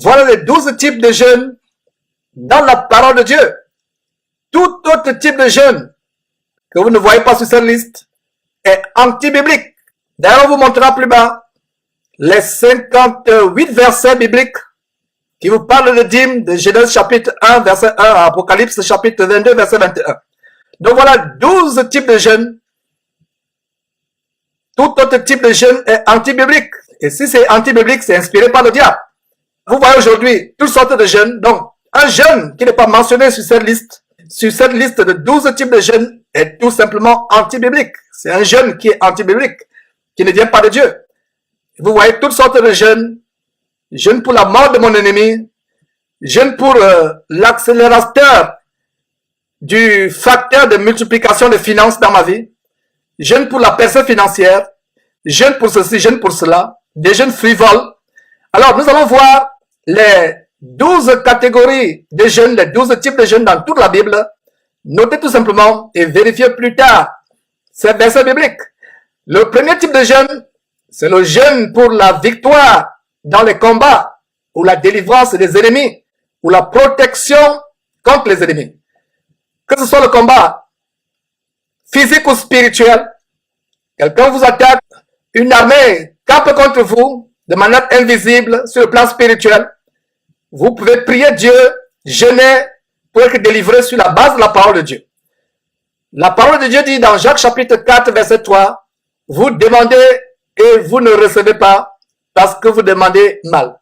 Voilà les 12 types de jeûne dans la parole de Dieu. Tout autre type de jeûne que vous ne voyez pas sur cette liste est anti-biblique. D'ailleurs, on vous montrera plus bas les 58 versets bibliques qui vous parlent de dîmes de Genèse chapitre 1, verset 1 à Apocalypse chapitre 22, verset 21. Donc voilà 12 types de jeûne. Tout autre type de jeûne est anti-biblique. Et si c'est anti-biblique, c'est inspiré par le diable. Vous voyez aujourd'hui toutes sortes de jeûnes. Donc, un jeûne qui n'est pas mentionné sur cette liste de 12 types de jeûnes, est tout simplement anti-biblique. C'est un jeûne qui est anti-biblique, qui ne vient pas de Dieu. Vous voyez toutes sortes de jeûnes. Jeûne pour la mort de mon ennemi. Jeûne pour l'accélérateur du facteur de multiplication des finances dans ma vie. Jeûne pour la personne financière. Jeûne pour ceci, jeûne pour cela. Des jeûnes frivoles. Alors, nous allons voir les 12 catégories de jeûnes, les 12 types de jeûnes dans toute la Bible. Notez tout simplement et vérifiez plus tard ces versets bibliques. Le premier type de jeûne, c'est le jeûne pour la victoire dans les combats, ou la délivrance des ennemis, ou la protection contre les ennemis. Que ce soit le combat physique ou spirituel, quelqu'un vous attaque, une armée campe contre vous de manière invisible sur le plan spirituel. Vous pouvez prier Dieu, jeûner pour être délivré sur la base de la parole de Dieu. La parole de Dieu dit dans Jacques chapitre 4, verset 3, vous demandez et vous ne recevez pas parce que vous demandez mal.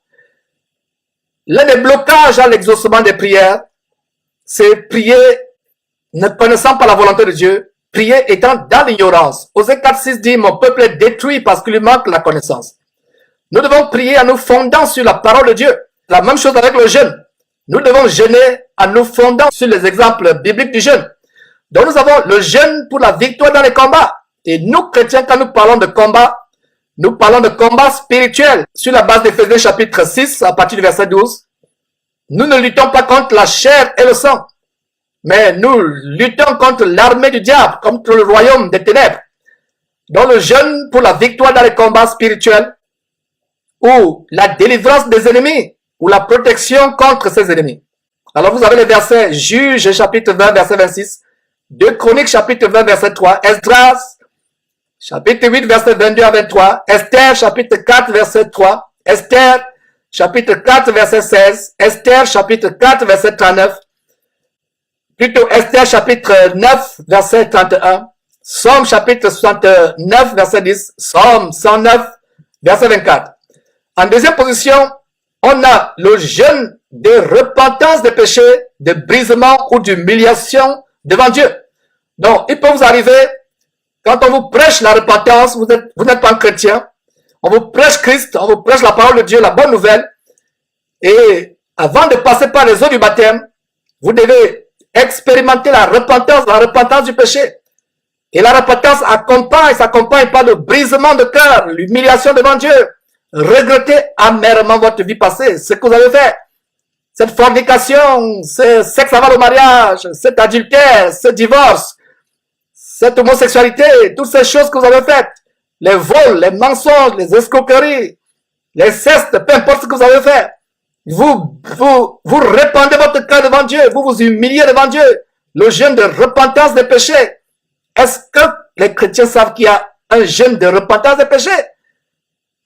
L'un des blocages à l'exaucement des prières, c'est prier ne connaissant pas la volonté de Dieu, prier étant dans l'ignorance. Osée 4, 6 dit, mon peuple est détruit parce qu'il lui manque la connaissance. Nous devons prier en nous fondant sur la parole de Dieu. La même chose avec le jeûne. Nous devons jeûner en nous fondant sur les exemples bibliques du jeûne. Donc nous avons le jeûne pour la victoire dans les combats. Et nous, chrétiens, quand nous parlons de combat, nous parlons de combat spirituel. Sur la base d'Éphésiens chapitre 6, à partir du verset 12, nous ne luttons pas contre la chair et le sang, mais nous luttons contre l'armée du diable, contre le royaume des ténèbres. Donc le jeûne pour la victoire dans les combats spirituels, ou la délivrance des ennemis, ou la protection contre ses ennemis. Alors vous avez les versets Juges chapitre 20 verset 26, 2 Chroniques chapitre 20 verset 3, Esdras chapitre 8 verset 22 à 23, Esther chapitre 4 verset 3, Esther chapitre 4 verset 16, Esther chapitre 4 verset 39, plutôt Esther chapitre 9 verset 31, Somme chapitre 69 verset 10, Somme 109 verset 24. En deuxième position, on a le jeûne de repentance des péchés, de brisement ou d'humiliation devant Dieu. Donc, il peut vous arriver, quand on vous prêche la repentance, vous n'êtes pas un chrétien, on vous prêche Christ, on vous prêche la parole de Dieu, la bonne nouvelle, et avant de passer par les eaux du baptême, vous devez expérimenter la repentance du péché. Et la repentance s'accompagne par le brisement de cœur, l'humiliation devant Dieu. Regrettez amèrement votre vie passée, ce que vous avez fait. Cette fornication, ce sexe avant le mariage, cet adultère, ce divorce, cette homosexualité, toutes ces choses que vous avez faites. Les vols, les mensonges, les escroqueries, les cestes, peu importe ce que vous avez fait. Vous répandez votre cœur devant Dieu, vous vous humiliez devant Dieu. Le jeûne de repentance des péchés. Est-ce que les chrétiens savent qu'il y a un jeûne de repentance des péchés?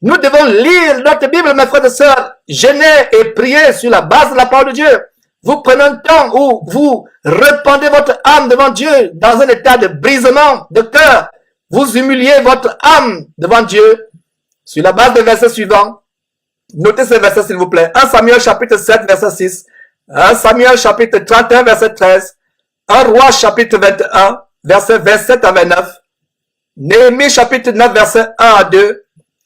Nous devons lire notre Bible, mes frères et sœurs, jeûner et prier sur la base de la parole de Dieu. Vous prenez un temps où vous répandez votre âme devant Dieu dans un état de brisement de cœur. Vous humiliez votre âme devant Dieu sur la base des versets suivants. Notez ces versets s'il vous plaît. 1 Samuel chapitre 7 verset 6. 1 Samuel chapitre 31 verset 13. 1 Roi chapitre 21 verset 27 à 29. Néhémie chapitre 9 verset 1 à 2.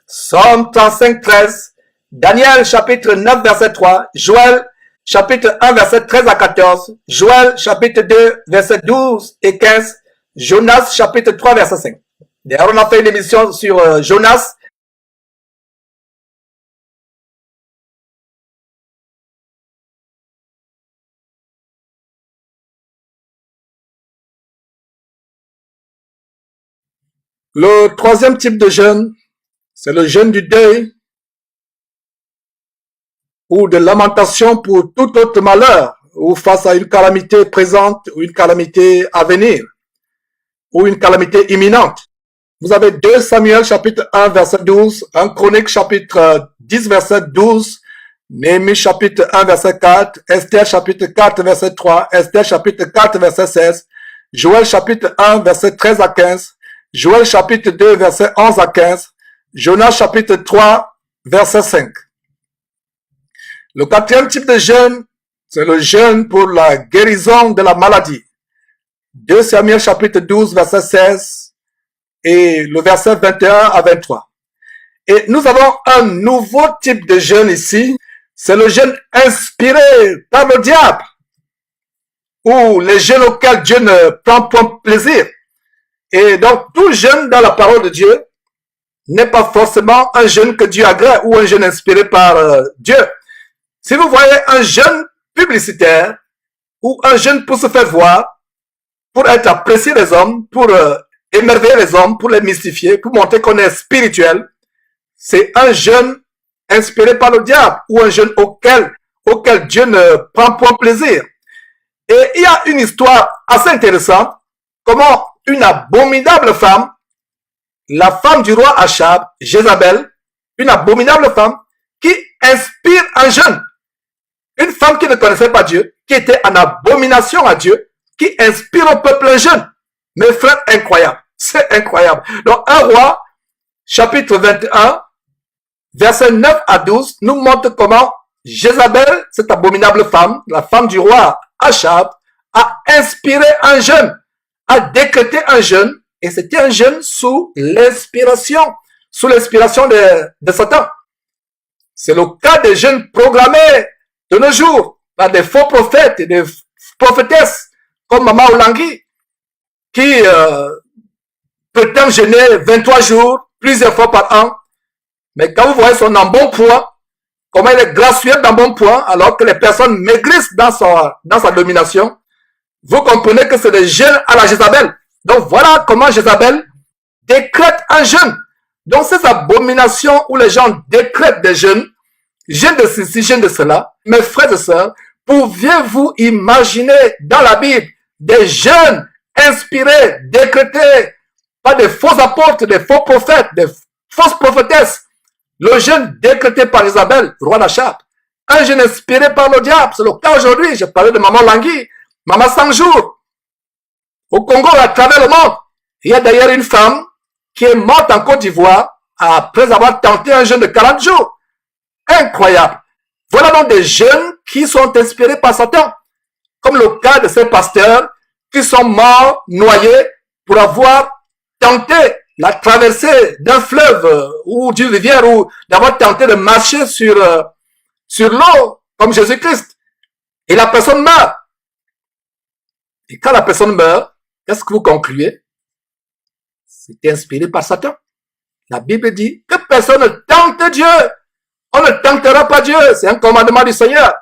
Psaume 35, 13, Daniel chapitre 9 verset 3, Joël chapitre 1 verset 13 à 14, Joël chapitre 2 verset 12 et 15, Jonas chapitre 3 verset 5. D'ailleurs, on a fait une émission sur Jonas. Le troisième type de jeûne, c'est le jeûne du deuil. ou de lamentation pour tout autre malheur, ou face à une calamité présente, ou une calamité à venir, ou une calamité imminente. Vous avez 2 Samuel chapitre 1 verset 12, 1 Chronique chapitre 10 verset 12, Néhémie chapitre 1 verset 4, Esther chapitre 4 verset 3, Esther chapitre 4 verset 16, Joël chapitre 1 verset 13 à 15, Joël chapitre 2 verset 11 à 15, Jonas chapitre 3 verset 5. Le 4e type de jeûne, c'est le jeûne pour la guérison de la maladie. 2 Samuel chapitre 12 verset 16 et le verset 21 à 23. Et nous avons un nouveau type de jeûne ici, c'est le jeûne inspiré par le diable, ou les jeûnes auxquels Dieu ne prend point plaisir. Et donc, tout jeûne dans la parole de Dieu n'est pas forcément un jeûne que Dieu agrée ou un jeûne inspiré par Dieu. Si vous voyez un jeûne publicitaire ou un jeûne pour se faire voir, pour être apprécié des hommes, pour émerveiller les hommes, pour les mystifier, pour montrer qu'on est spirituel, c'est un jeûne inspiré par le diable ou un jeûne auquel Dieu ne prend point plaisir. Et il y a une histoire assez intéressante, comment une abominable femme, la femme du roi Achab, Jézabel, une abominable femme qui inspire un jeûne. Une femme qui ne connaissait pas Dieu, qui était en abomination à Dieu, qui inspire au peuple un jeûne. Mes frères, incroyable. C'est incroyable. Donc, 1 Roi, chapitre 21, versets 9 à 12, nous montre comment Jézabel, cette abominable femme, la femme du roi Achab, a inspiré un jeûne, a décrété un jeûne, et c'était un jeûne sous l'inspiration de Satan. C'est le cas des jeûnes programmés de nos jours par des faux prophètes et des prophétesses comme Maman Olangui qui prétend jeûner 23 jours, plusieurs fois par an. Mais quand vous voyez son embonpoint, comment il est gracieux d'embonpoint, alors que les personnes maigrissent dans sa domination, vous comprenez que c'est des jeûnes à la Jézabel. Donc voilà comment Jézabel décrète un jeûne. Donc ces abominations où les gens décrètent des jeûnes, jeûne de ceci, jeûne de cela, mes frères et sœurs, pouviez-vous imaginer dans la Bible des jeûnes inspirés, décrétés par des faux apôtres, des faux prophètes, des fausses prophétesses? Le jeûne décrété par Isabelle, roi d'Achab, un jeûne inspiré par le diable. C'est le cas aujourd'hui. J'ai parlé de Maman Langui, Maman 100 jours. Au Congo, à travers le monde, il y a d'ailleurs une femme qui est morte en Côte d'Ivoire après avoir tenté un jeûne de 40 jours. Incroyable. Voilà donc des jeûnes qui sont inspirés par Satan, comme le cas de ces pasteurs qui sont morts, noyés, pour avoir tenté la traversée d'un fleuve ou d'une rivière, ou d'avoir tenté de marcher sur l'eau, comme Jésus-Christ. Et la personne meurt. Et quand la personne meurt, qu'est-ce que vous concluez? C'était inspiré par Satan. La Bible dit que personne ne tente Dieu. On ne tentera pas Dieu. C'est un commandement du Seigneur.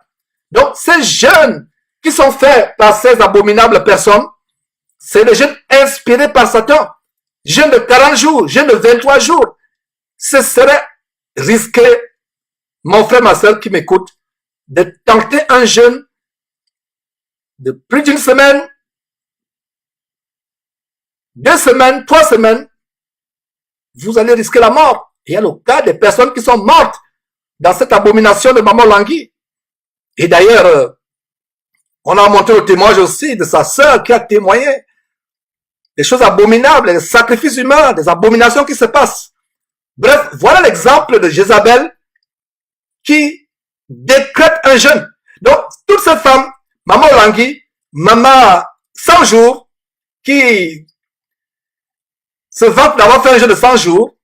Donc, ces jeûnes qui sont faits par ces abominables personnes, c'est des jeûnes inspirés par Satan. Jeûne de 40 jours, jeûne de 23 jours. Ce serait risqué, mon frère, ma soeur qui m'écoute, de tenter un jeûne de plus d'une semaine, 2 semaines, 3 semaines. Vous allez risquer la mort. Il y a le cas des personnes qui sont mortes dans cette abomination de Maman Langui. Et d'ailleurs, on a montré le témoignage aussi de sa sœur qui a témoigné des choses abominables, des sacrifices humains, des abominations qui se passent. Bref, voilà l'exemple de Jézabel qui décrète un jeûne. Donc, toutes ces femmes, Maman Langui, Maman 100 jours, qui se vantent d'avoir fait un jeûne de 100 jours,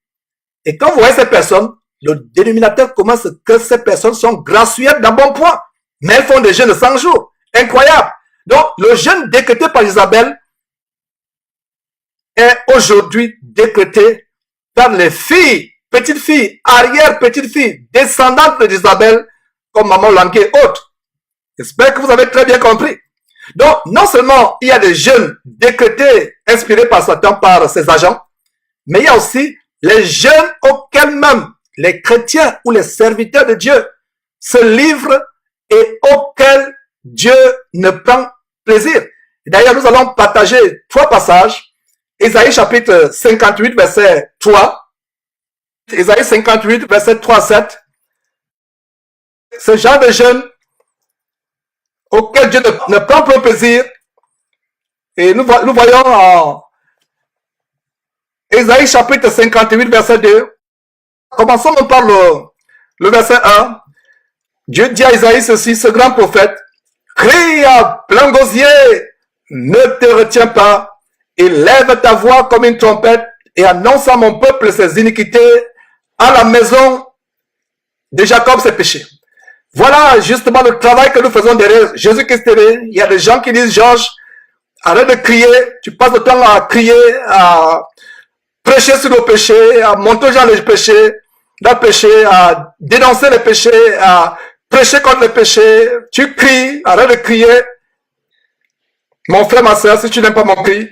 et quand vous voyez ces personnes, le dénominateur commence que ces personnes sont gracieuses d'un bon point, mais elles font des jeûnes de 100 jours. Incroyable. Donc, le jeûne décrété par Isabelle est aujourd'hui décrété par les filles, petites filles, arrière-petites filles, descendantes d'Isabelle, comme Maman Langui et autres. J'espère que vous avez très bien compris. Donc, non seulement il y a des jeûnes décrétés, inspirés par Satan, par ses agents, mais il y a aussi les jeûnes auxquels même les chrétiens ou les serviteurs de Dieu ce livre et auquel Dieu ne prend plaisir. D'ailleurs, nous allons partager 3 passages. Ésaïe chapitre 58, verset 3. Ésaïe 58, verset 3 à 7. Ce genre de jeûne auquel Dieu ne prend pas plaisir. Et nous voyons en Ésaïe chapitre 58, verset 2. Commençons par le verset 1. Dieu dit à Ésaïe ceci, ce grand prophète, crie à plein gosier, ne te retiens pas, et lève ta voix comme une trompette, et annonce à mon peuple ses iniquités, à la maison de Jacob ses péchés. Voilà justement le travail que nous faisons derrière Jésus-Christ TV. Il y a des gens qui disent, Georges, arrête de crier, tu passes le temps à crier, à prêcher sur le péché, à monter aux gens les péchés, à dénoncer les péchés, à prêcher contre les péchés. Tu cries, arrête de crier. Mon frère, ma soeur, si tu n'aimes pas mon cri,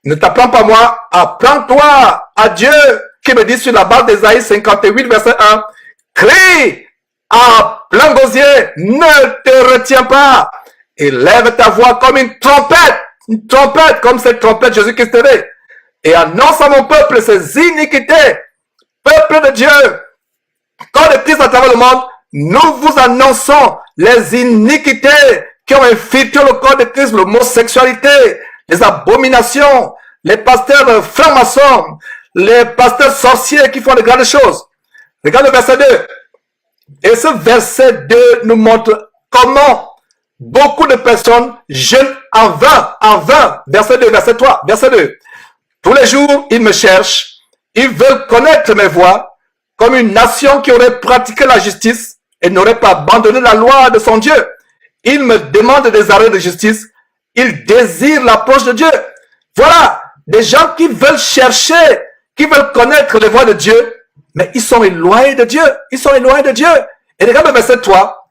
ne t'apprends pas moi, apprends-toi à Dieu qui me dit sur la base d'Ésaïe 58, verset 1, crie à plein gosier, ne te retiens pas, et lève ta voix comme une trompette comme cette trompette Jésus-Christ TV, et annonce à mon peuple ses iniquités, peuple de Dieu, quand le Christ à travers le monde, nous vous annonçons les iniquités qui ont infiltré le corps de Christ, l'homosexualité, les abominations, les pasteurs francs-maçons, les pasteurs sorciers qui font de grandes choses. Regarde le verset 2. Et ce verset 2 nous montre comment beaucoup de personnes jeûnent en vain. Verset 2, verset 3, verset 2. Tous les jours, ils me cherchent, ils veulent connaître mes voies, comme une nation qui aurait pratiqué la justice et n'aurait pas abandonné la loi de son Dieu. Ils me demandent des arrêts de justice, ils désirent l'approche de Dieu. Voilà, des gens qui veulent chercher, qui veulent connaître les voies de Dieu, mais ils sont éloignés de Dieu. Ils sont éloignés de Dieu. Et regarde le verset 3.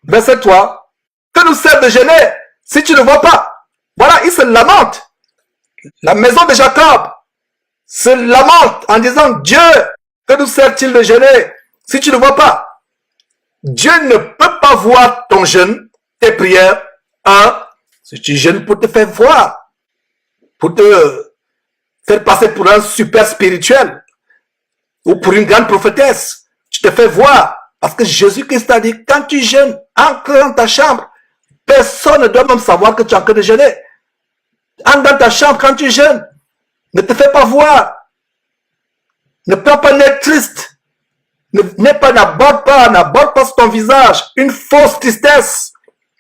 Verset 3. Que nous sert de gêner si tu ne vois pas? Voilà, ils se lamentent. La maison de Jacob se lamente en disant, Dieu, que nous sert-il de gêner si tu ne vois pas? Dieu ne peut pas voir ton jeûne, tes prières. Si tu jeûnes pour te faire voir, pour te faire passer pour un super spirituel ou pour une grande prophétesse, tu te fais voir. Parce que Jésus-Christ a dit, quand tu jeûnes, entre dans ta chambre, personne ne doit même savoir que tu es en train de jeûner. Entre dans ta chambre quand tu jeûnes, ne te fais pas voir. Ne prends pas un air triste. N'aborde pas sur ton visage une fausse tristesse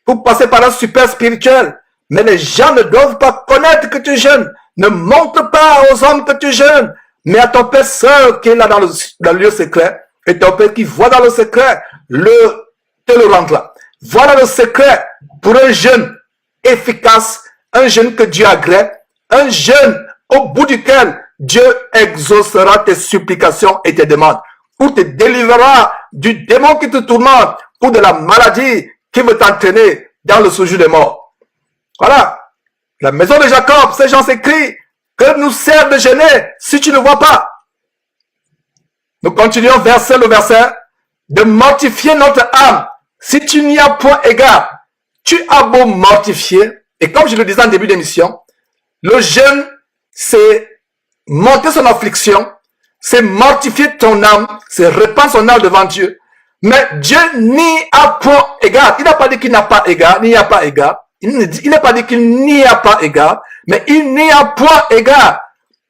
pour passer par un super spirituel. Mais les gens ne doivent pas connaître que tu jeûnes. Ne montre pas aux hommes que tu jeûnes, mais à ton Père seul qui est là dans le lieu secret, et ton Père qui voit dans le secret, te le rendra. Voilà le secret pour un jeûne efficace, un jeûne que Dieu agrée, un jeûne au bout duquel Dieu exaucera tes supplications et tes demandes, ou te délivrera du démon qui te tourmente, ou de la maladie qui veut t'entraîner dans le séjour des morts. Voilà. La maison de Jacob, ces gens s'écrient, que nous sert de gêner si tu ne vois pas. Nous continuons verset le verset, de mortifier notre âme. Si tu n'y as point égard, tu as beau mortifier, et comme je le disais en début d'émission, le jeûne, c'est monter son affliction, c'est mortifier ton âme, c'est répandre son âme devant Dieu. Mais Dieu n'y a point égard. Il n'a pas dit qu'il n'a pas égard, il n'y a pas égard. Il n'a pas dit qu'il n'y a pas égard, mais il n'y a point égard.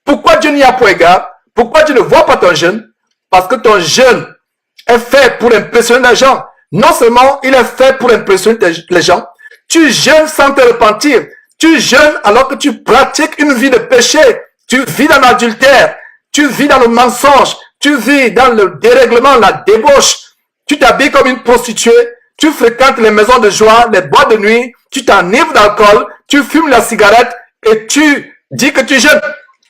Pourquoi Dieu n'y a point égard? Pourquoi Dieu ne voit pas ton jeûne? Parce que ton jeûne est fait pour impressionner les gens. Non seulement il est fait pour impressionner les gens, tu jeûnes sans te repentir. Tu jeûnes alors que tu pratiques une vie de péché. Tu vis dans l'adultère. Tu vis dans le mensonge. Tu vis dans le dérèglement, la débauche. Tu t'habilles comme une prostituée. Tu fréquentes les maisons de joie, les boîtes de nuit. Tu t'enivres d'alcool. Tu fumes la cigarette et tu dis que tu jeûnes.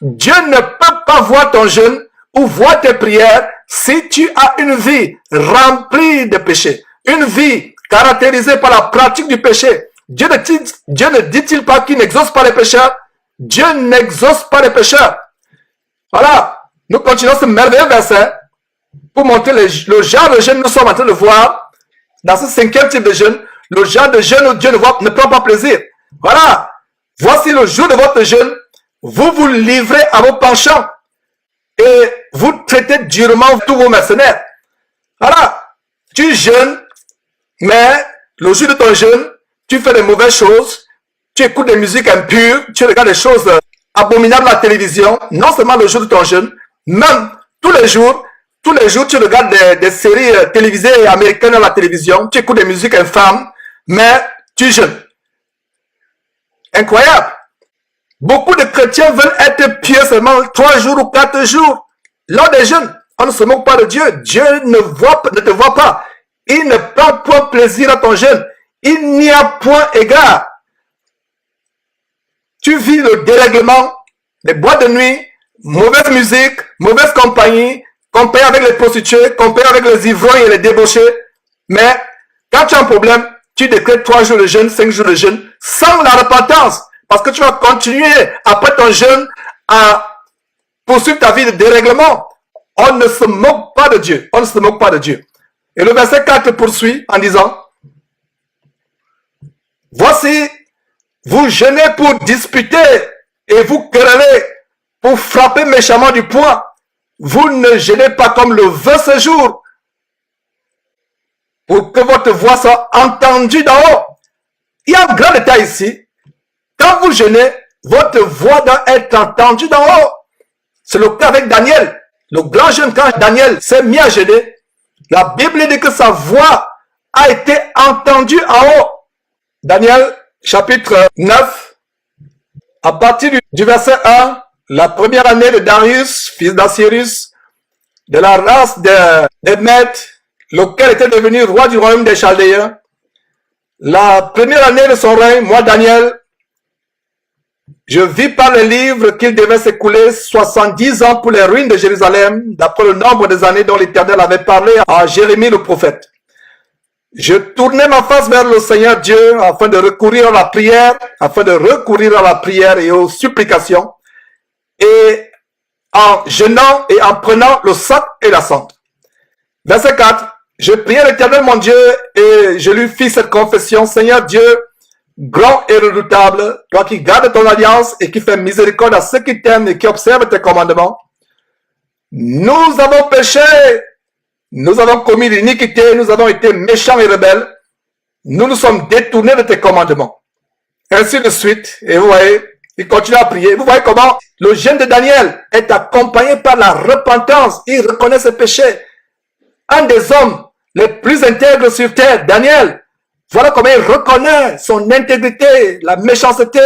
Dieu ne peut pas voir ton jeûne ou voir tes prières si tu as une vie remplie de péché. Une vie caractérisée par la pratique du péché. Dieu ne dit-il pas qu'il n'exauce pas les pécheurs? Dieu n'exauce pas les pécheurs. Voilà. Nous continuons ce merveilleux verset pour montrer le genre de jeûne que nous sommes en train de voir dans ce cinquième type de jeûne, le genre de jeûne où Dieu ne prend pas plaisir. Voilà. Voici le jour de votre jeûne. Vous vous livrez à vos penchants et vous traitez durement tous vos mercenaires. Voilà. Tu jeûnes, mais le jour de ton jeûne, tu fais des mauvaises choses, tu écoutes des musiques impures, tu regardes des choses abominables à la télévision, non seulement le jour de ton jeûne, même tous les jours, tu regardes des séries télévisées américaines à la télévision, tu écoutes des musiques infâmes, mais tu jeûnes. Incroyable. Beaucoup de chrétiens veulent être pieux seulement 3 jours ou 4 jours. Lors des jeûnes, on ne se moque pas de Dieu. Dieu ne te voit pas. Il ne prend point plaisir à ton jeûne. Il n'y a point égard. Tu vis le dérèglement, les boîtes de nuit, mauvaise musique, mauvaise compagnie avec les prostituées, compagnie avec les ivrognes et les débauchés. Mais quand tu as un problème, tu décrètes 3 jours de jeûne, 5 jours de jeûne, sans la repentance. Parce que tu vas continuer après ton jeûne à poursuivre ta vie de dérèglement. On ne se moque pas de Dieu. On ne se moque pas de Dieu. Et le verset 4 poursuit en disant, voici, vous jeûnez pour disputer et vous querellez pour frapper méchamment du poing. Vous ne jeûnez pas comme le veut ce jour pour que votre voix soit entendue d'en haut. Il y a un grand détail ici. Quand vous jeûnez, votre voix doit être entendue d'en haut. C'est le cas avec Daniel. Le grand jeune, quand Daniel s'est mis à jeûner, la Bible dit que sa voix a été entendue en haut. Daniel, chapitre 9, à partir du verset 1, la première année de Darius, fils d'Assyrus, de la race des Mèdes, lequel était devenu roi du royaume des Chaldéens. La première année de son règne, moi Daniel, je vis par les livres qu'il devait s'écouler 70 ans pour les ruines de Jérusalem, d'après le nombre des années dont l'Éternel avait parlé à Jérémie le prophète. Je tournais ma face vers le Seigneur Dieu afin de recourir à la prière, et aux supplications, et en jeûnant et en prenant le sac et la cendre. Verset 4. Je priai l'Éternel mon Dieu et je lui fis cette confession. Seigneur Dieu, grand et redoutable, toi qui gardes ton alliance et qui fais miséricorde à ceux qui t'aiment et qui observent tes commandements. Nous avons péché, nous avons commis l'iniquité, nous avons été méchants et rebelles. Nous nous sommes détournés de tes commandements. Ainsi de suite. Et vous voyez, il continue à prier. Vous voyez comment le jeûne de Daniel est accompagné par la repentance. Il reconnaît ses péchés. Un des hommes les plus intègres sur terre, Daniel, voilà comment il reconnaît son intégrité, la méchanceté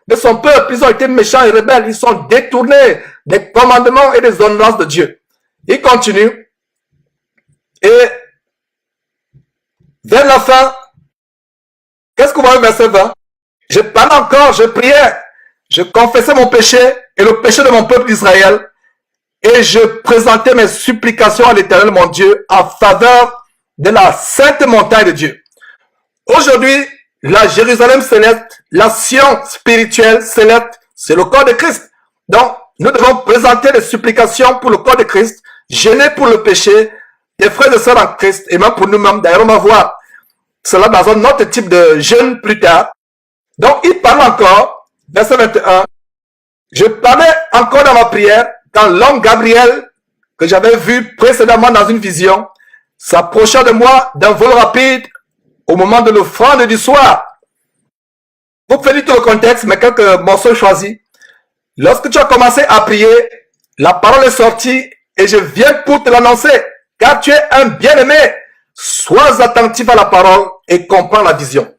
de son peuple. Ils ont été méchants et rebelles. Ils sont détournés des commandements et des ordonnances de Dieu. Il continue. Et vers la fin, qu'est-ce qu'on voit au verset 20? Je parlais encore, je priais, je confessais mon péché et le péché de mon peuple d'Israël. Et je présentais mes supplications à l'Éternel mon Dieu en faveur de la sainte montagne de Dieu. Aujourd'hui, la Jérusalem céleste, la Sion spirituelle céleste, c'est le corps de Christ. Donc, nous devons présenter des supplications pour le corps de Christ, jeûner pour le péché des frères et sœurs en Christ, et même pour nous-mêmes. D'ailleurs, on va voir cela dans un autre type de jeûne plus tard. Donc, il parle encore, verset 21, je parlais encore dans ma prière, quand l'homme Gabriel, que j'avais vu précédemment dans une vision, s'approcha de moi d'un vol rapide au moment de l'offrande du soir. Vous faites tout le contexte, mais quelques morceaux choisis. Lorsque tu as commencé à prier, la parole est sortie et je viens pour te l'annoncer. Car tu es un bien-aimé, sois attentif à la parole et comprends la vision.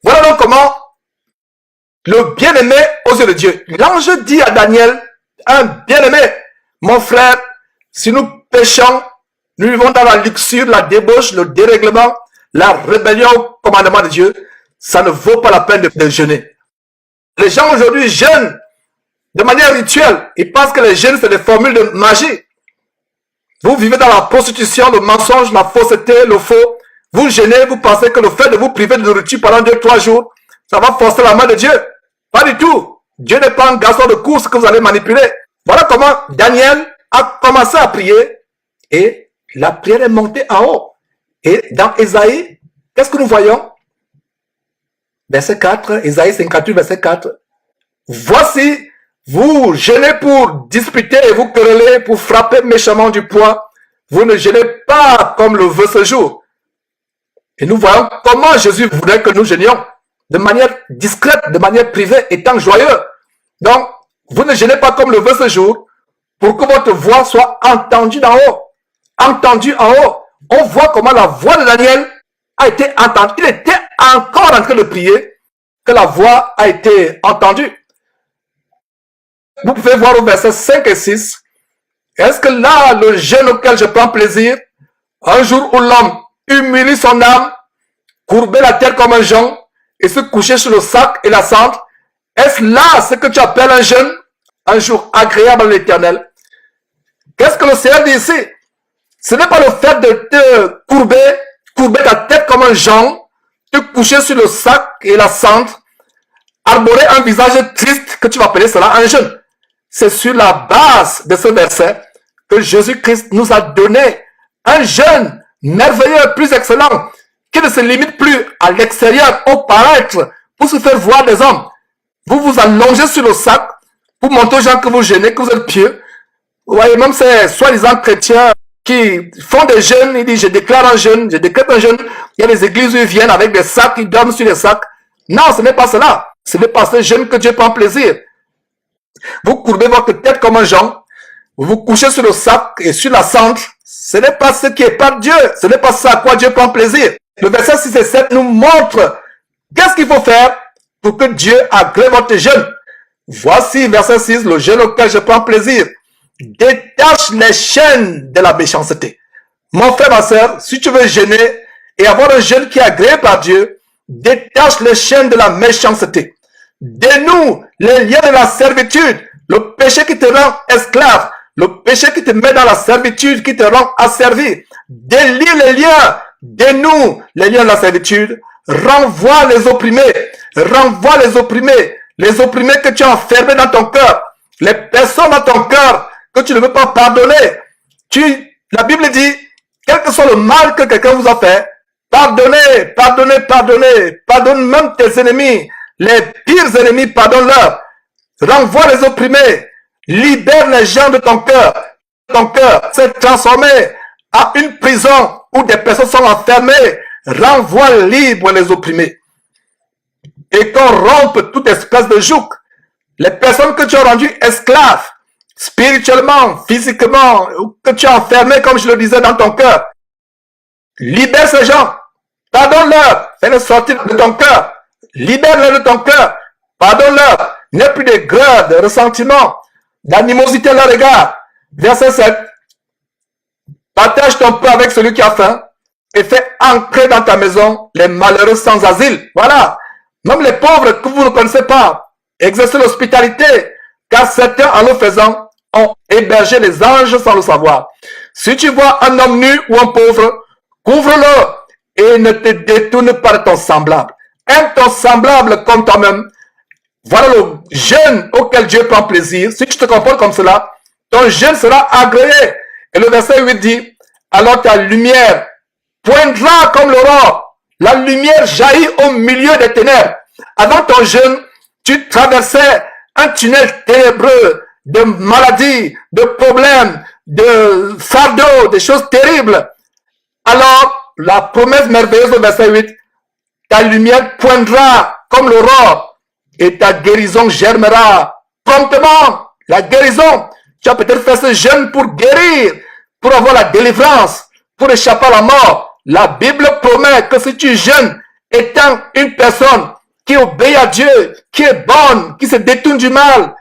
Voilà donc comment le bien-aimé aux yeux de Dieu. L'ange dit à Daniel, un bien-aimé, mon frère, si nous péchons, nous vivons dans la luxure, la débauche, le dérèglement, la rébellion au commandement de Dieu, ça ne vaut pas la peine de jeûner. Les gens aujourd'hui jeûnent de manière rituelle. Ils pensent que les jeûnes, c'est des formules de magie. Vous vivez dans la prostitution, le mensonge, la fausseté, le faux. Vous jeûnez, vous pensez que le fait de vous priver de nourriture pendant 2-3 jours, ça va forcer la main de Dieu. Pas du tout. Dieu n'est pas un garçon de course que vous allez manipuler. Voilà comment Daniel a commencé à prier et la prière est montée en haut. Et dans Ésaïe, qu'est-ce que nous voyons? Verset 4, Isaïe 58, verset 4. Voici, vous jeûnez pour disputer et vous quereller, pour frapper méchamment du poing. Vous ne jeûnez pas comme le veut ce jour. Et nous voyons comment Jésus voudrait que nous jeûnions. De manière discrète, de manière privée, étant joyeux. Donc, vous ne jeûnez pas comme le veut ce jour, pour que votre voix soit entendue d'en haut. Entendue en haut. On voit comment la voix de Daniel a été entendue. Il était encore en train de prier, que la voix a été entendue. Vous pouvez voir au verset 5 et 6. Est-ce que là, le jeûne auquel je prends plaisir, un jour où l'homme humilie son âme, courber la tête comme un jonc, et se coucher sur le sac et la cendre, est-ce là ce que tu appelles un jeûne, un jour agréable à l'Éternel? Qu'est-ce que le Seigneur dit ici? Ce n'est pas le fait de te courber ta tête comme un jonc, te coucher sur le sac et la cendre, arborer un visage triste que tu vas appeler cela un jeûne. C'est sur la base de ce verset que Jésus-Christ nous a donné un jeûne merveilleux, plus excellent, qui ne se limite plus à l'extérieur, au paraître, pour se faire voir des hommes. Vous vous allongez sur le sac pour montrer aux gens que vous jeûnez, que vous êtes pieux. Vous voyez, même ces soi-disant chrétiens qui font des jeûnes, ils disent je déclare un jeûne, je décrète un jeûne. Il y a des églises où ils viennent avec des sacs, ils dorment sur les sacs. Non, ce n'est pas cela. Ce n'est pas ce jeûne que Dieu prend plaisir. Vous courbez votre tête comme un jonc, vous vous couchez sur le sac et sur la cendre. Ce n'est pas ce qui est par Dieu. Ce n'est pas ça à quoi Dieu prend plaisir. Le verset 6 et 7 nous montre qu'est-ce qu'il faut faire pour que Dieu agrée votre jeûne. Voici, verset 6, le jeûne auquel je prends plaisir. Détache les chaînes de la méchanceté. Mon frère, ma soeur, si tu veux jeûner et avoir un jeûne qui est agréé par Dieu, détache les chaînes de la méchanceté. Dénoue les liens de la servitude, le péché qui te rend esclave, le péché qui te met dans la servitude, qui te rend asservi. Délie les liens, dénoue les liens de la servitude, renvoie les opprimés que tu as enfermés dans ton cœur, les personnes dans ton cœur que tu ne veux pas pardonner. La Bible dit, quel que soit le mal que quelqu'un vous a fait, pardonnez, pardonne même tes ennemis. Les pires ennemis, pardonne-leur. Renvoie les opprimés. Libère les gens de ton cœur. Ton cœur s'est transformé en une prison où des personnes sont enfermées. Renvoie libre les opprimés. Et qu'on rompe toute espèce de joug. Les personnes que tu as rendues esclaves, spirituellement, physiquement, ou que tu as enfermées, comme je le disais, dans ton cœur. Libère ces gens. Pardonne-leur. Fais-les sortir de ton cœur. Libère-les de ton cœur. Pardonne-leur. Il n'y a plus de grâce, de ressentiment, d'animosité à leur égard. Verset 7. Partage ton pain avec celui qui a faim et fais entrer dans ta maison les malheureux sans asile. Voilà. Même les pauvres que vous ne connaissez pas. Exercez l'hospitalité, car certains, en le faisant, ont hébergé les anges sans le savoir. Si tu vois un homme nu ou un pauvre, couvre-le et ne te détourne pas de ton semblable. Aime ton semblable comme toi-même. Voilà le jeûne auquel Dieu prend plaisir. Si tu te comportes comme cela, ton jeûne sera agréé. Et le verset 8 dit, alors ta lumière poindra comme l'aurore. La lumière jaillit au milieu des ténèbres. Avant ton jeûne, tu traversais un tunnel ténébreux de maladies, de problèmes, de fardeaux, des choses terribles. Alors, la promesse merveilleuse du verset 8, ta lumière poindra comme l'aurore et ta guérison germera promptement. La guérison, tu as peut-être fait ce jeûne pour guérir, pour avoir la délivrance, pour échapper à la mort. La Bible promet que si tu jeûnes, étant une personne qui obéit à Dieu, qui est bonne, qui se détourne du mal,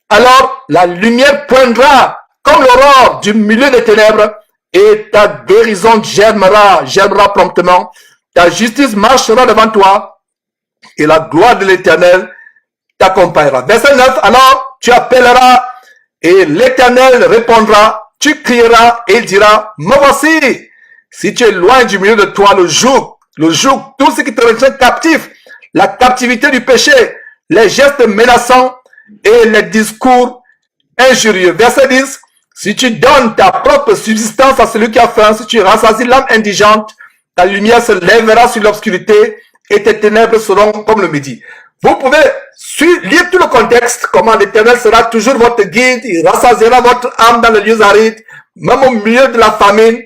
alors la lumière poindra comme l'aurore du milieu des ténèbres et ta guérison germera promptement. Ta justice marchera devant toi et la gloire de l'Éternel t'accompagnera. Verset 9, alors tu appelleras et l'Éternel répondra, tu crieras et il dira, me voici. Si tu es loin du milieu de toi, le joug, tout ce qui te retient captif, la captivité du péché, les gestes menaçants et les discours injurieux. Verset 10, si tu donnes ta propre subsistance à celui qui a faim, si tu rassasies l'âme indigente, ta lumière se lèvera sur l'obscurité et tes ténèbres seront comme le midi. Vous pouvez lire tout le contexte, comment l'Éternel sera toujours votre guide, il rassasiera votre âme dans les lieux arides, même au milieu de la famine,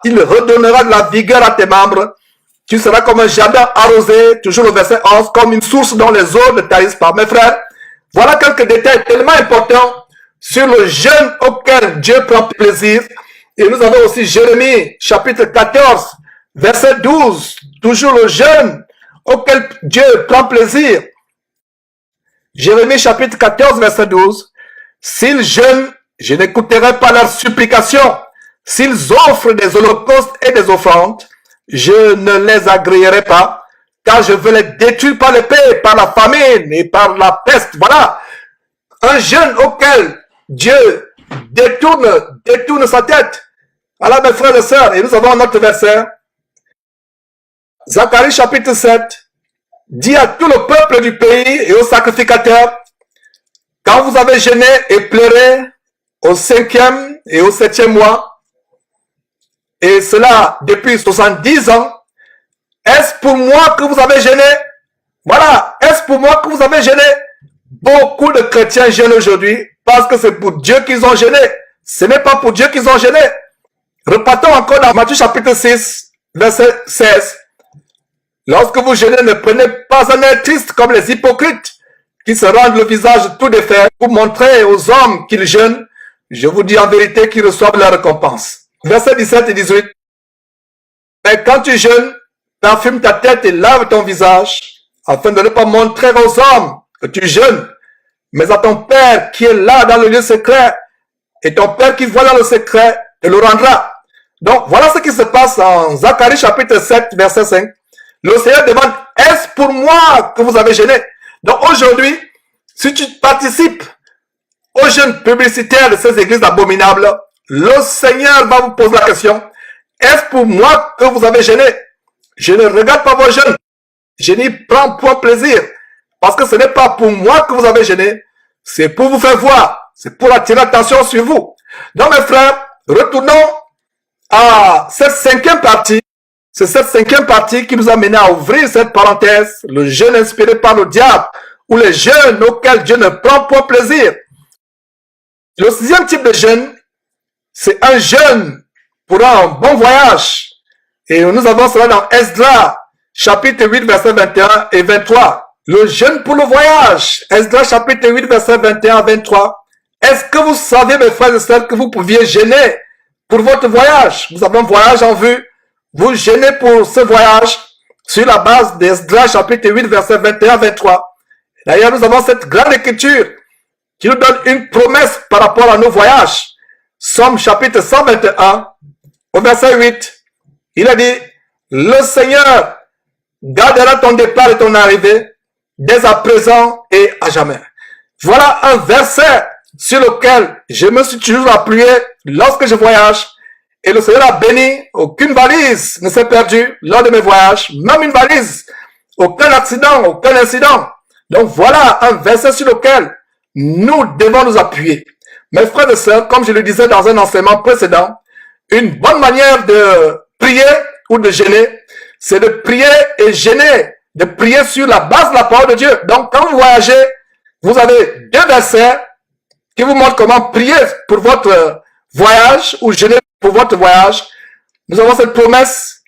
il redonnera de la vigueur à tes membres. Tu seras comme un jardin arrosé, toujours au verset 11, comme une source dont les eaux ne taillissent pas. Mes frères, voilà quelques détails tellement importants sur le jeûne auquel Dieu prend plaisir. Et nous avons aussi Jérémie, chapitre 14, verset 12, toujours le jeûne auquel Dieu prend plaisir. Jérémie, chapitre 14, verset 12. S'ils jeûnent, je n'écouterai pas leurs supplications. S'ils offrent des holocaustes et des offrandes, je ne les agréerai pas, car je veux les détruire par l'épée, par la famine et par la peste. Voilà un jeûne auquel Dieu détourne sa tête. Voilà mes frères et sœurs, et nous avons notre verset. Zacharie chapitre 7 dit à tout le peuple du pays et aux sacrificateurs, quand vous avez jeûné et pleuré au 5e et au 7e mois, et cela depuis 70 ans, est-ce pour moi que vous avez jeûné? Voilà, est-ce pour moi que vous avez jeûné? Beaucoup de chrétiens jeûnent aujourd'hui parce que c'est pour Dieu qu'ils ont jeûné. Ce n'est pas pour Dieu qu'ils ont jeûné. Repartons encore dans Matthieu chapitre 6, verset 16. Lorsque vous jeûnez, ne prenez pas un air triste comme les hypocrites qui se rendent le visage tout défait pour montrer aux hommes qu'ils jeûnent. Je vous dis en vérité qu'ils reçoivent leur récompense. Versets 17 et 18. Mais quand tu jeûnes, parfume ta tête et lave ton visage, afin de ne pas montrer aux hommes que tu jeûnes, mais à ton Père qui est là dans le lieu secret, et ton Père qui voit dans le secret te le rendra. Donc, voilà ce qui se passe en Zacharie chapitre 7, verset 5. Le Seigneur demande, est-ce pour moi que vous avez jeûné? Donc, aujourd'hui, si tu participes aux jeûnes publicitaires de ces églises abominables, le Seigneur va vous poser la question, est-ce pour moi que vous avez jeûné? Je ne regarde pas vos jeûnes. Je n'y prends point plaisir. Parce que ce n'est pas pour moi que vous avez jeûné. C'est pour vous faire voir. C'est pour attirer l'attention sur vous. Donc mes frères, retournons à cette 5e partie. C'est cette 5e partie qui nous a mené à ouvrir cette parenthèse. Le jeûne inspiré par le diable. Ou les jeûnes auxquels Dieu ne prend point plaisir. Le 6e type de jeûne, c'est un jeûne pour un bon voyage. Et nous avons cela dans Esdras, chapitre 8, versets 21 et 23. Le jeûne pour le voyage. Esdras, chapitre 8, versets 21 à 23. Est-ce que vous savez, mes frères et sœurs, que vous pouviez jeûner pour votre voyage? Vous avez un voyage en vue. Vous jeûnez pour ce voyage sur la base d'Esdras, chapitre 8, versets 21 à 23. D'ailleurs, nous avons cette grande écriture qui nous donne une promesse par rapport à nos voyages. Somme chapitre 121, au verset 8, il a dit, le Seigneur gardera ton départ et ton arrivée dès à présent et à jamais. Voilà un verset sur lequel je me suis toujours appuyé lorsque je voyage. Et le Seigneur a béni, aucune valise ne s'est perdue lors de mes voyages, même une valise, aucun accident, aucun incident. Donc voilà un verset sur lequel nous devons nous appuyer. Mes frères et sœurs, comme je le disais dans un enseignement précédent, une bonne manière de prier ou de jeûner, c'est de prier et jeûner, de prier sur la base de la parole de Dieu. Donc, quand vous voyagez, vous avez 2 versets qui vous montrent comment prier pour votre voyage ou jeûner pour votre voyage. Nous avons cette promesse.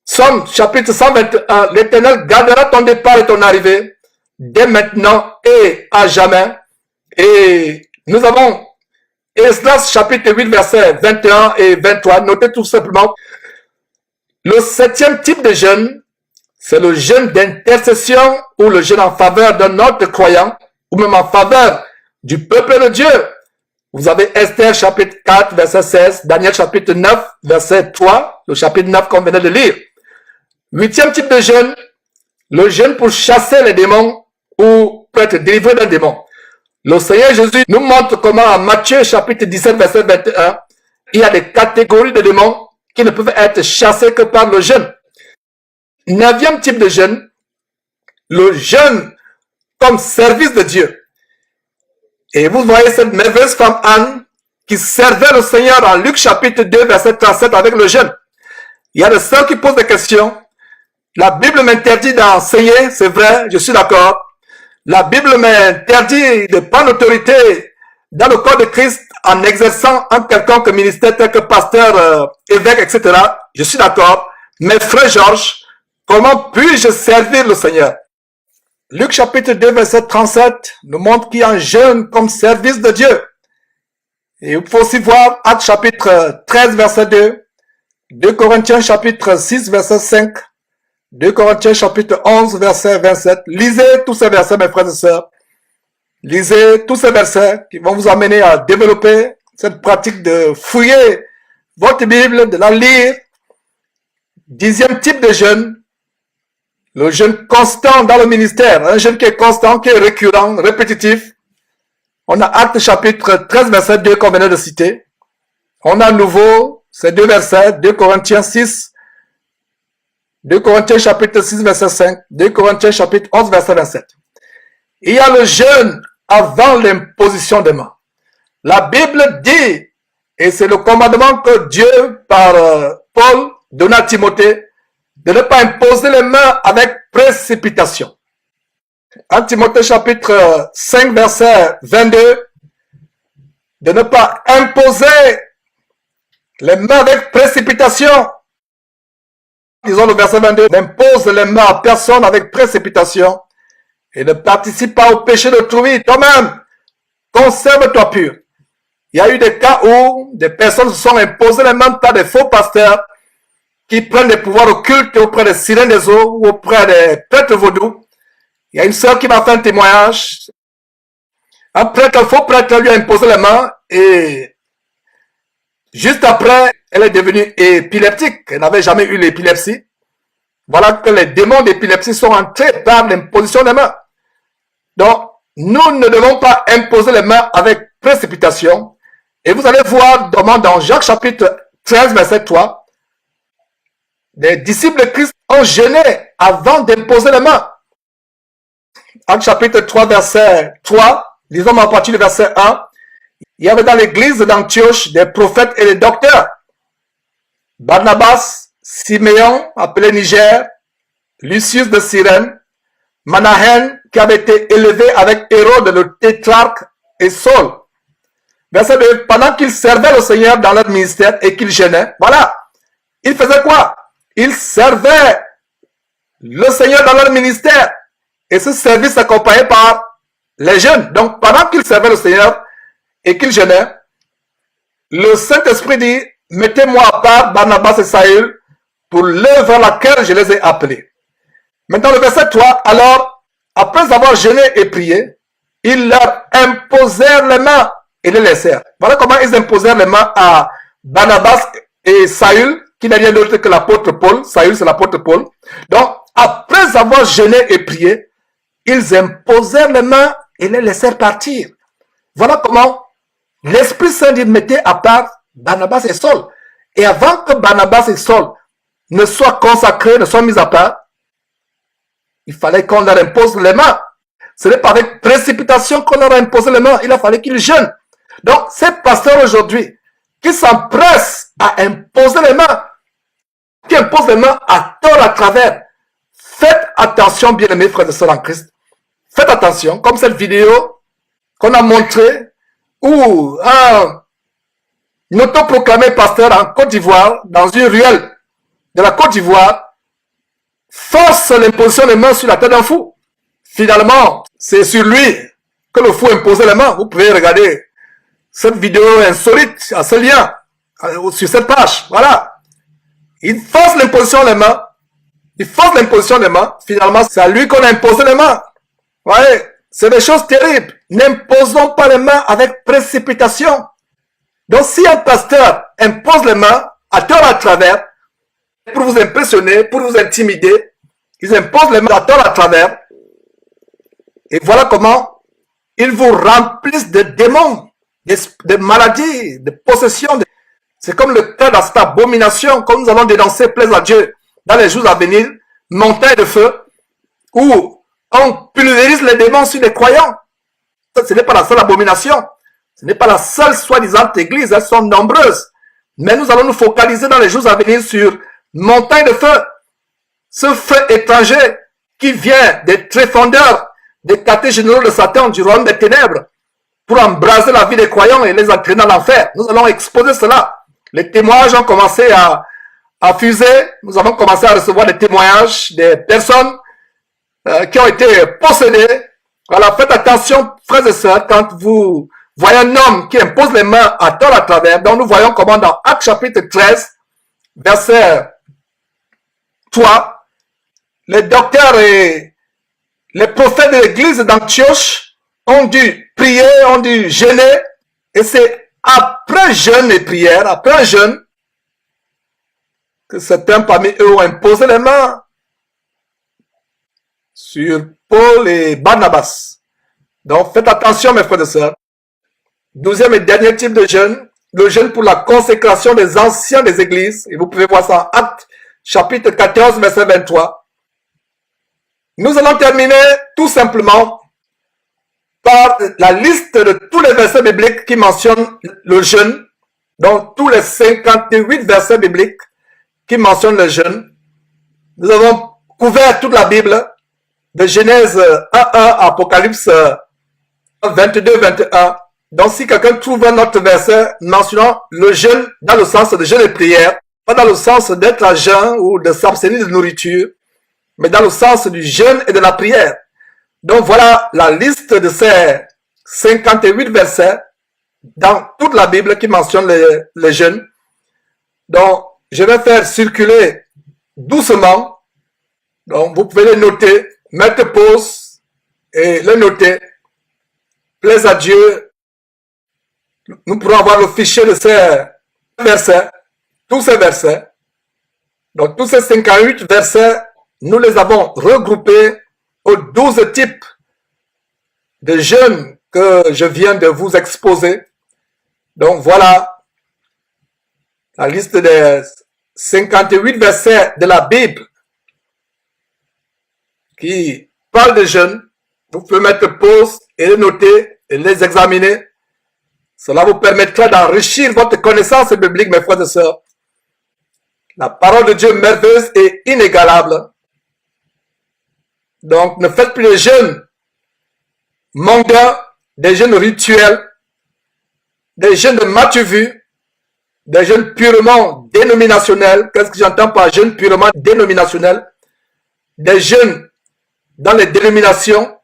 Somme, chapitre 121, l'Éternel gardera ton départ et ton arrivée dès maintenant et à jamais. Et nous avons Esdras chapitre 8 versets 21 et 23. Notez tout simplement. Le 7e type de jeûne, c'est le jeûne d'intercession ou le jeûne en faveur d'un autre croyant ou même en faveur du peuple de Dieu. Vous avez Esther chapitre 4 verset 16, Daniel chapitre 9 verset 3, le chapitre 9 qu'on venait de lire. 8e type de jeûne, le jeûne pour chasser les démons ou pour être délivré d'un démon. Le Seigneur Jésus nous montre comment en Matthieu chapitre 17 verset 21, il y a des catégories de démons qui ne peuvent être chassés que par le jeûne. 9e type de jeûne, le jeûne comme service de Dieu. Et vous voyez cette merveilleuse femme Anne qui servait le Seigneur en Luc chapitre 2 verset 37 avec le jeûne. Il y a des sœurs qui posent des questions. La Bible m'interdit d'enseigner, c'est vrai, je suis d'accord. La Bible m'interdit de prendre autorité dans le corps de Christ en exerçant un quelconque ministère tel que pasteur, évêque, etc. Je suis d'accord. Mais frère Georges, comment puis-je servir le Seigneur? Luc chapitre 2, verset 37 nous montre qu'il y a un jeûne comme service de Dieu. Et il faut aussi voir Actes chapitre 13, verset 2, 2 Corinthiens chapitre 6, verset 5, 2 Corinthiens chapitre 11, verset 27. Lisez tous ces versets, mes frères et sœurs. Lisez tous ces versets qui vont vous amener à développer cette pratique de fouiller votre Bible, de la lire. 10e type de jeûne, le jeûne constant dans le ministère, un jeûne qui est constant, qui est récurrent, répétitif. On a Actes chapitre 13, verset 2 qu'on venait de citer. On a à nouveau ces deux versets, 2 Corinthiens 6, 2 Corinthiens chapitre 6, verset 5, 2 Corinthiens chapitre 11, verset 27. Il y a le jeûne avant l'imposition des mains. La Bible dit, et c'est le commandement que Dieu, par Paul, donna à Timothée, de ne pas imposer les mains avec précipitation. En Timothée chapitre 5, verset 22, de ne pas imposer les mains avec précipitation. Disons le verset 22, n'impose les mains à personne avec précipitation et ne participe pas au péché d'autrui. Toi-même, conserve-toi pur. Il y a eu des cas où des personnes se sont imposées les mains par des faux pasteurs qui prennent des pouvoirs occultes auprès des sirènes des eaux ou auprès des prêtres vaudous. Il y a une sœur qui m'a fait un témoignage. Un prêtre, un faux prêtre lui a imposé les mains et juste après, elle est devenue épileptique. Elle n'avait jamais eu l'épilepsie. Voilà que les démons d'épilepsie sont entrés par l'imposition des mains. Donc, nous ne devons pas imposer les mains avec précipitation. Et vous allez voir dans Jacques chapitre 13, verset 3, les disciples de Christ ont jeûné avant d'imposer les mains. Actes chapitre 3, verset 3, lisons à partir du verset 1, il y avait dans l'église d'Antioche des prophètes et des docteurs. Barnabas, Siméon, appelé Niger, Lucius de Cyrène, Manahen, qui avait été élevé avec Hérode le tétrarque, et Saul. Verset 2, pendant qu'ils servaient le Seigneur dans leur ministère et qu'ils jeûnaient, voilà, ils faisaient quoi? Ils servaient le Seigneur dans leur ministère. Et ce service s'accompagnait par les jeûnes. Donc, pendant qu'ils servaient le Seigneur et qu'ils jeûnaient, le Saint-Esprit dit, mettez-moi à part Barnabas et Saül pour l'œuvre à laquelle je les ai appelés. Maintenant, le verset 3, alors, après avoir jeûné et prié, ils leur imposèrent les mains et les laissèrent. Voilà comment ils imposèrent les mains à Barnabas et Saül, qui n'est rien d'autre que l'apôtre Paul. Saül, c'est l'apôtre Paul. Donc, après avoir jeûné et prié, ils imposèrent les mains et les laissèrent partir. Voilà comment l'Esprit Saint dit, mettez à part Barnabas et Saul. Et avant que Barnabas et Saul ne soient consacrés, ne soient mis à part, il fallait qu'on leur impose les mains. Ce n'est pas avec précipitation qu'on leur a imposé les mains. Il a fallu qu'ils jeûnent. Donc, ces pasteurs aujourd'hui, qui s'empressent à imposer les mains, qui imposent les mains à tort à travers, faites attention, bien-aimés frères et sœurs en Christ. Faites attention, comme cette vidéo qu'on a montrée, où un autoproclamé pasteur en Côte d'Ivoire, dans une ruelle de la Côte d'Ivoire, force l'imposition des mains sur la tête d'un fou. Finalement, c'est sur lui que le fou imposait les mains. Vous pouvez regarder cette vidéo insolite à ce lien, sur cette page. Voilà. Il force l'imposition des mains. Il force l'imposition des mains. Finalement, c'est à lui qu'on a imposé les mains. Vous voyez, c'est des choses terribles. N'imposons pas les mains avec précipitation. Donc, si un pasteur impose les mains à tort à travers, pour vous impressionner, pour vous intimider, ils imposent les mains à tort à travers, et voilà comment ils vous remplissent de démons, de maladies, de possessions. C'est comme le cas dans cette abomination que nous allons dénoncer, plaise à Dieu, dans les jours à venir, montagne de feu, où on pulvérise les démons sur les croyants. Ce n'est pas la seule abomination. Ce n'est pas la seule soi-disant église. Elles sont nombreuses. Mais nous allons nous focaliser dans les jours à venir sur montagne de feu, ce feu étranger qui vient des tréfondeurs, des quartiers généraux de Satan, du royaume des ténèbres, pour embraser la vie des croyants et les entraîner dans l'enfer. Nous allons exposer cela. Les témoignages ont commencé à fuser. Nous avons commencé à recevoir des témoignages des personnes qui ont été possédées. Alors faites attention, frères et sœurs, quand vous voyez un homme qui impose les mains à tort à travers. Donc nous voyons comment dans Actes chapitre 13, verset 3, les docteurs et les prophètes de l'église d'Antioche ont dû prier, ont dû jeûner. Et c'est après jeûne et prière, après un jeûne, que certains parmi eux ont imposé les mains sur Paul et Barnabas. Donc faites attention mes frères et sœurs. 12e et dernier type de jeûne, le jeûne pour la consécration des anciens des églises. Et vous pouvez voir ça en Actes chapitre 14 verset 23. Nous allons terminer tout simplement par la liste de tous les versets bibliques qui mentionnent le jeûne. Donc tous les 58 versets bibliques qui mentionnent le jeûne. Nous avons couvert toute la Bible, de Genèse 1:1 à Apocalypse 22:21. Donc si quelqu'un trouve un autre verset mentionnant le jeûne dans le sens de jeûne et prière, pas dans le sens d'être à jeûn ou de s'abstenir de nourriture, mais dans le sens du jeûne et de la prière. Donc voilà la liste de ces 58 versets dans toute la Bible qui mentionnent le jeûne. Donc je vais faire circuler doucement. Donc vous pouvez les noter, mettre pause et les noter. Plaise à Dieu, nous pourrons avoir le fichier de ces versets, tous ces versets. Donc tous ces 58 versets, nous les avons regroupés aux 12 types de jeûnes que je viens de vous exposer. Donc voilà la liste des 58 versets de la Bible qui parlent de jeûne. Vous pouvez mettre pause et les noter et les examiner. Cela vous permettra d'enrichir votre connaissance biblique, mes frères et sœurs. La parole de Dieu merveilleuse et inégalable. Donc, ne faites plus de jeûnes mondains, des jeûnes rituels, des jeûnes de matu vu, des jeûnes purement dénominationnels. Qu'est-ce que j'entends par jeûne purement dénominationnel? Des jeûnes dans les dénominations,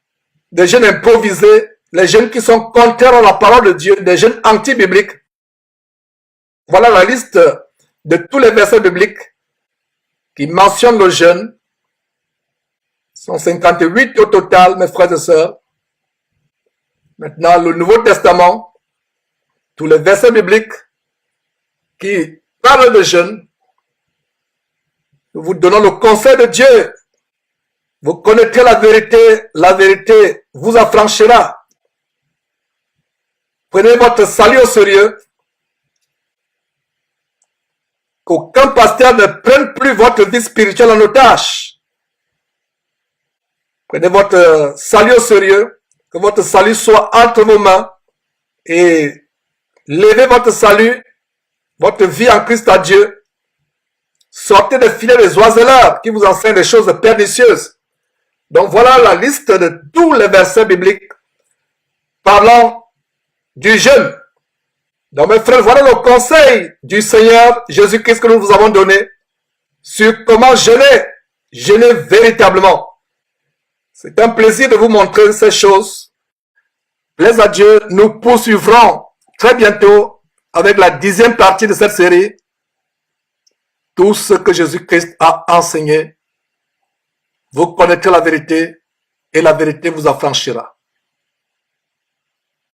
des jeûnes improvisés, les jeûnes qui sont contraires à la parole de Dieu, des jeûnes anti-bibliques. Voilà la liste de tous les versets bibliques qui mentionnent le jeûne. Ce sont 58 au total, mes frères et sœurs. Maintenant, le Nouveau Testament, tous les versets bibliques qui parlent de jeûne. Nous vous donnons le conseil de Dieu. Vous connaîtrez la vérité vous affranchira. Prenez votre salut au sérieux. Qu'aucun pasteur ne prenne plus votre vie spirituelle en otage. Prenez votre salut au sérieux. Que votre salut soit entre vos mains. Et levez votre salut, votre vie en Christ à Dieu. Sortez des filets des oiseleurs qui vous enseignent des choses pernicieuses. Donc voilà la liste de tous les versets bibliques parlant du jeûne. Donc mes frères, voilà le conseil du Seigneur Jésus-Christ que nous vous avons donné sur comment jeûner véritablement. C'est un plaisir de vous montrer ces choses. Plaise à Dieu, nous poursuivrons très bientôt avec la 10e partie de cette série. Tout ce que Jésus-Christ a enseigné. Vous connaîtrez la vérité et la vérité vous affranchira.